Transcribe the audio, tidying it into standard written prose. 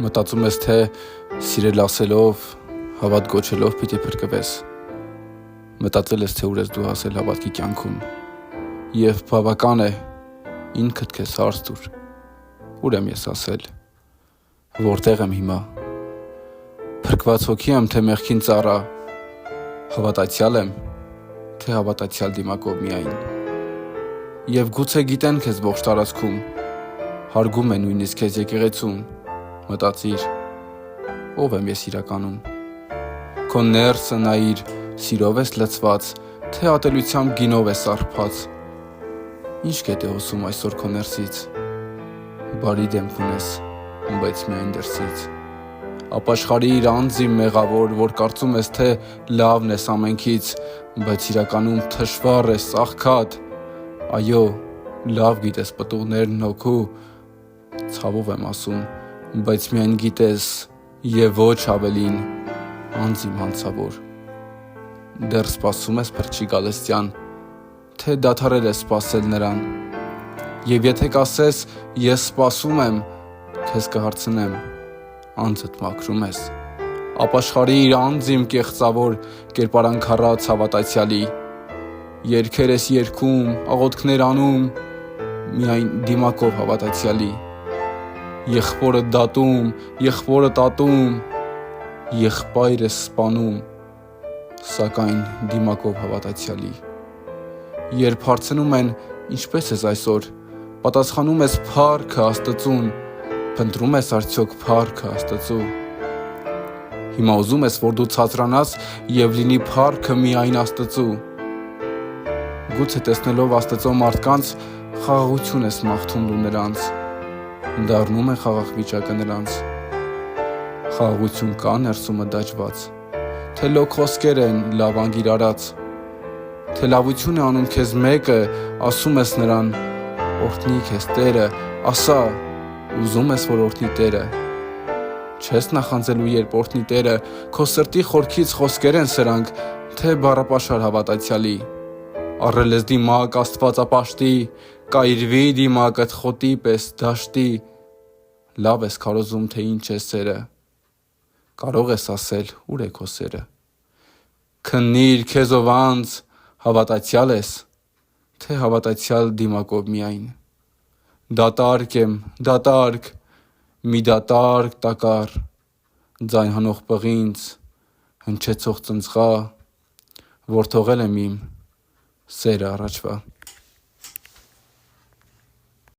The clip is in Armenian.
Մտածում ես, թե սիրել ասելով, հավատ գոչելով պիտի փրկվես։ Մտածել ես, թե ուր ես դու հասել հավատքի կյանքում։ Եվ բավական է, ինքդ քեզ հարց տուր. ուր եմ ես ասել, որտեղ եմ հիմա, փրկված հոգի եմ, թե մեղքին ծառա, հավատացյալ եմ, թե հավատացյալ դիմակով միայն։ Եվ գուցե գիտեն քեզ ողջ տարածքում, հարգում են նույնիսկ քեզ եկեղեցում, մտածիր, ով եմ ես իրականում։ Քո ներսը նայիր, սիրով ես լցված, թե ատելությամբ գինով ես սարփած։ Ինչ կետ է հոսում այսօր քո ներսից, բարի դեմք ունես, բայց միայն դրսից։ Ապաշխարիր անձիմ մեղավոր, որ կարծում ես, թե լավն ես ամենքից, բայց իրականում թշվառ ես, աղքատ։ Այո, լավ գիտես պտուղներն հոգու, ցավով եմ ասում, բայց միայն գիտես և ոչ ավելին, անձիմ հանցավոր։ Դեռ սպասում ես փրկչի գալստյան, թե դադարել ես սպասել նրան։ Եվ եթե կասես ես սպասում եմ, քեզ կհարցնեմ, անձդ մաքրում ես։ Ապաշխարիր անձիմ կեղծավոր, կերպարանք առած հավատացյալի։ Երգեր ես երգում, աղոթքներ անում, միայն դիմակով հավատացյալի։ Եղբորը դատում, եղբորը տատում, եղբայր ես սպանում, սակայն դիմակով հավատացյալի։ Երբ հարցնում են ինչպես ես այսօր, պատասխանում ես փառքը Աստծուն, փնտրում ես արդյոք փառքը Աստծու։ Հիմա ուզում ես, որ դու ցածրանաս և լինի փառքը միայն Աստծու։ Գուցե տեսնելով Աստծո մարդկանց, խաղաղություն ես մաղթում դու նրանց, դառնում է խաղաղ վիճակը նրանց։ Խաղաղություն կա ներսումը դաջված, թե լոկ խոսքեր են լավ անգիր արած, թե լավություն է անում քեզ մեկը, ասում ես նրան, օրհնի քեզ Տերը, ասա, ուզում ես, որ օրհնի Տերը։ Չես նախանձելու, երբ օրհնի Տերը, քո սրտի խորքից խոսքեր են սրանք, թե բառապաշար հավատացյալի։ Առել ես դիմակ Աստվածապաշտի, կայրվի դիմակդ խոտի պես դաշտի, լավ ես քարոզում, թե ինչ է սերը, կարող ես ասել, ուր է քո սերը։ Քննիր քեզով անձ, հավատացյալ ես, թե հավատացյալ դիմակով միայն։ Դատարկ եմ, դատարկ, մի դատարկ տակառ, ձայն հանող պղինձ, հնչեցող ծնծղա, որ թողել եմ իմ սերը առաջվա։